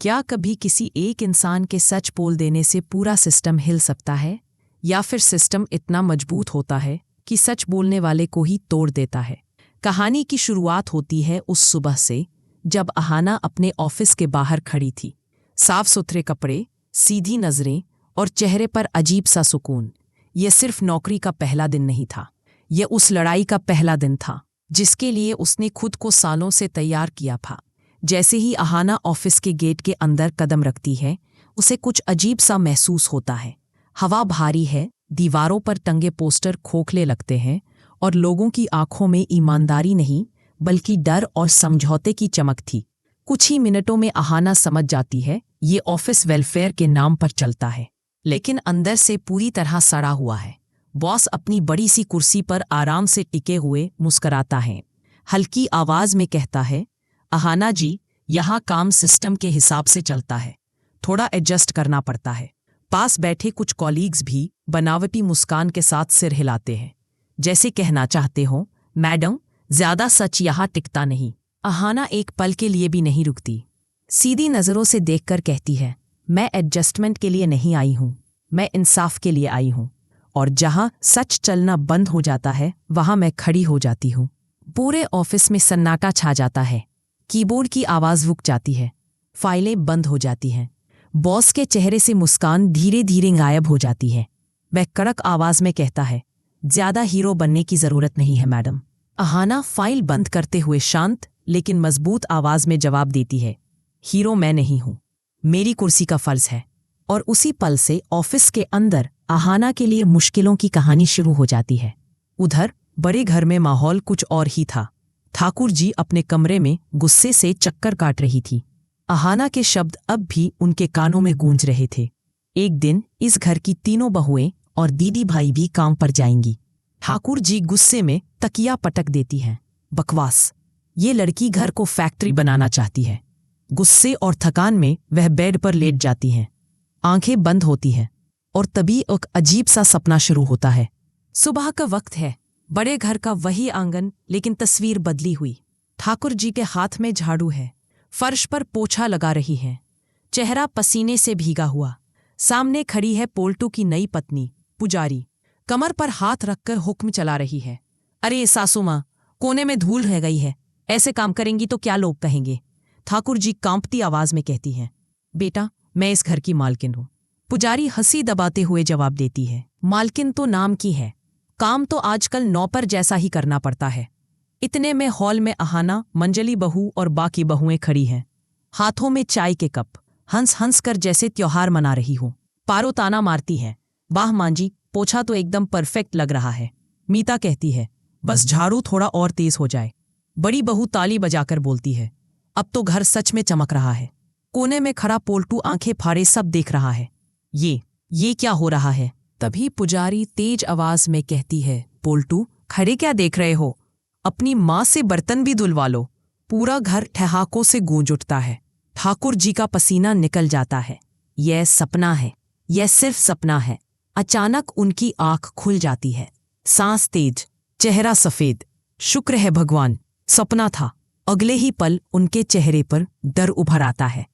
क्या कभी किसी एक इंसान के सच बोल देने से पूरा सिस्टम हिल सकता है, या फिर सिस्टम इतना मजबूत होता है कि सच बोलने वाले को ही तोड़ देता है? कहानी की शुरुआत होती है उस सुबह से जब अहाना अपने ऑफिस के बाहर खड़ी थी। साफ सुथरे कपड़े, सीधी नजरें और चेहरे पर अजीब सा सुकून। यह सिर्फ नौकरी का पहला दिन नहीं था, यह उस लड़ाई का पहला दिन था जिसके लिए उसने खुद को सालों से तैयार किया था। जैसे ही अहाना ऑफिस के गेट के अंदर कदम रखती है, उसे कुछ अजीब सा महसूस होता है। हवा भारी है, दीवारों पर टंगे पोस्टर खोखले लगते हैं और लोगों की आंखों में ईमानदारी नहीं बल्कि डर और समझौते की चमक थी। कुछ ही मिनटों में अहाना समझ जाती है ये ऑफिस वेलफेयर के नाम पर चलता है, लेकिन अंदर से पूरी तरह सड़ा हुआ है। बॉस अपनी बड़ी सी कुर्सी पर आराम से टिके हुए मुस्कुराता है। हल्की आवाज में कहता है, अहाना जी, यहाँ काम सिस्टम के हिसाब से चलता है, थोड़ा एडजस्ट करना पड़ता है। पास बैठे कुछ कॉलीग्स भी बनावटी मुस्कान के साथ सिर हिलाते हैं, जैसे कहना चाहते हो, मैडम, ज्यादा सच यहाँ टिकता नहीं। अहाना एक पल के लिए भी नहीं रुकती। सीधी नजरों से देखकर कहती है, मैं एडजस्टमेंट के लिए नहीं आई हूँ, मैं इंसाफ के लिए आई हूँ। और जहाँ सच चलना बंद हो जाता है वहाँ मैं खड़ी हो जाती हूँ। पूरे ऑफिस में सन्नाटा छा जाता है। कीबोर्ड की आवाज रुक जाती है, फाइलें बंद हो जाती हैं। बॉस के चेहरे से मुस्कान धीरे धीरे गायब हो जाती है। वह कड़क आवाज में कहता है, ज्यादा हीरो बनने की जरूरत नहीं है मैडम। अहाना फाइल बंद करते हुए शांत लेकिन मजबूत आवाज में जवाब देती है, हीरो मैं नहीं हूं, मेरी कुर्सी का फर्ज है। और उसी पल से ऑफिस के अंदर अहाना के लिए मुश्किलों की कहानी शुरू हो जाती है। उधर बड़े घर में माहौल कुछ और ही था। ठाकुर जी अपने कमरे में गुस्से से चक्कर काट रही थी। अहाना के शब्द अब भी उनके कानों में गूंज रहे थे, एक दिन इस घर की तीनों बहुएं और दीदी भाई भी काम पर जाएंगी। ठाकुर जी गुस्से में तकिया पटक देती हैं, बकवास, ये लड़की घर को फैक्ट्री बनाना चाहती है। गुस्से और थकान में वह बेड पर लेट जाती हैं। आंखें बंद होती हैं और तभी एक अजीब सा सपना शुरू होता है। सुबह का वक्त है, बड़े घर का वही आंगन, लेकिन तस्वीर बदली हुई। ठाकुर जी के हाथ में झाड़ू है, फर्श पर पोछा लगा रही हैं, चेहरा पसीने से भीगा हुआ। सामने खड़ी है पोल्टू की नई पत्नी पुजारी, कमर पर हाथ रखकर हुक्म चला रही है, अरे सासू माँ, कोने में धूल रह गई है, ऐसे काम करेंगी तो क्या लोग कहेंगे? ठाकुर जी कांपती आवाज में कहती हैं, बेटा, मैं इस घर की मालकिन हूं। पुजारी हंसी दबाते हुए जवाब देती है, मालकिन तो नाम की है, काम तो आजकल नौकर जैसा ही करना पड़ता है। इतने में हॉल में अहाना, मंजली बहू और बाकी बहुएं खड़ी हैं, हाथों में चाय के कप, हंस हंस कर जैसे त्योहार मना रही हो। पारो ताना मारती है, वाह मां जी, पोछा तो एकदम परफेक्ट लग रहा है। मीता कहती है, बस झाड़ू थोड़ा और तेज हो जाए। बड़ी बहू ताली बजाकर बोलती है, अब तो घर सच में चमक रहा है। कोने में खड़ा पोल्टू आंखें फाड़े सब देख रहा है, ये क्या हो रहा है? तभी पुजारी तेज आवाज में कहती है, पोल्टू, खड़े क्या देख रहे हो, अपनी माँ से बर्तन भी धुलवा लो। पूरा घर ठहाकों से गूंज उठता है। ठाकुर जी का पसीना निकल जाता है। यह सपना है, यह सिर्फ सपना है। अचानक उनकी आंख खुल जाती है, सांस तेज, चेहरा सफेद। शुक्र है भगवान, सपना था। अगले ही पल उनके चेहरे पर डर उभर आता है।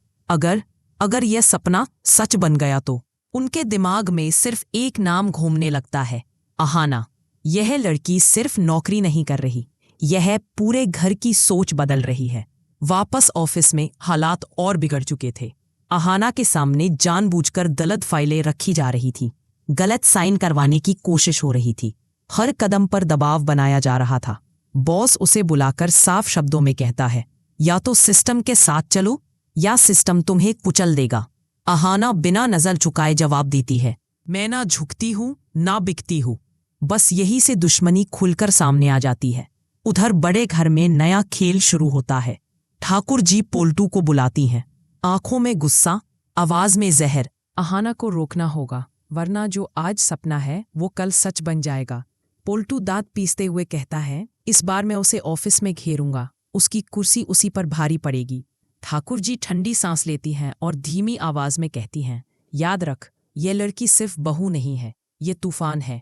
अगर यह सपना सच बन गया तो? उनके दिमाग में सिर्फ एक नाम घूमने लगता है, अहाना। यह लड़की सिर्फ नौकरी नहीं कर रही, यह पूरे घर की सोच बदल रही है। वापस ऑफिस में हालात और बिगड़ चुके थे। अहाना के सामने जानबूझकर गलत फाइलें रखी जा रही थी, गलत साइन करवाने की कोशिश हो रही थी, हर कदम पर दबाव बनाया जा रहा था। बॉस उसे बुलाकर साफ शब्दों में कहता है, या तो सिस्टम के साथ चलो या सिस्टम तुम्हें कुचल देगा। अहाना बिना नजर झुकाए जवाब देती है, मैं ना झुकती हूं ना बिकती हूं। बस यही से दुश्मनी खुलकर सामने आ जाती है। उधर बड़े घर में नया खेल शुरू होता है। ठाकुर जी पोल्टू को बुलाती हैं, आंखों में गुस्सा, आवाज में जहर। अहाना को रोकना होगा, वरना जो आज सपना है वो कल सच बन जाएगा। पोल्टू दांत पीसते हुए कहता है, इस बार मैं उसे ऑफिस में घेरूंगा, उसकी कुर्सी उसी पर भारी पड़ेगी। ठाकुर जी ठंडी सांस लेती हैं और धीमी आवाज में कहती हैं, याद रख, ये लड़की सिर्फ बहू नहीं है, ये तूफान है।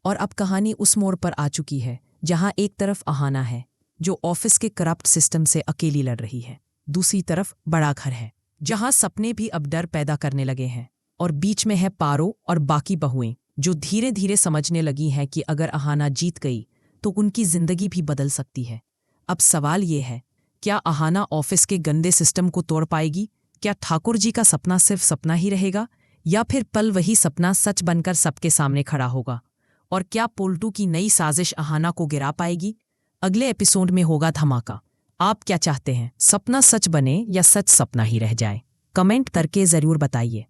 और अब कहानी उस मोड़ पर आ चुकी है जहां एक तरफ अहाना है जो ऑफिस के करप्ट सिस्टम से अकेली लड़ रही है, दूसरी तरफ बड़ा घर है जहां सपने भी अब डर पैदा करने लगे हैं। और बीच में है पारो और बाकी बहुएं, जो धीरे धीरे समझने लगी हैं कि अगर अहाना जीत गई तो उनकी जिंदगी भी बदल सकती है। अब सवाल ये है, क्या अहाना ऑफिस के गंदे सिस्टम को तोड़ पाएगी? क्या ठाकुर जी का सपना सिर्फ सपना ही रहेगा, या फिर पल वही सपना सच बनकर सबके सामने खड़ा होगा? और क्या पोल्टू की नई साजिश अहाना को गिरा पाएगी? अगले एपिसोड में होगा धमाका। आप क्या चाहते हैं, सपना सच बने या सच सपना ही रह जाए? कमेंट करके जरूर बताइए।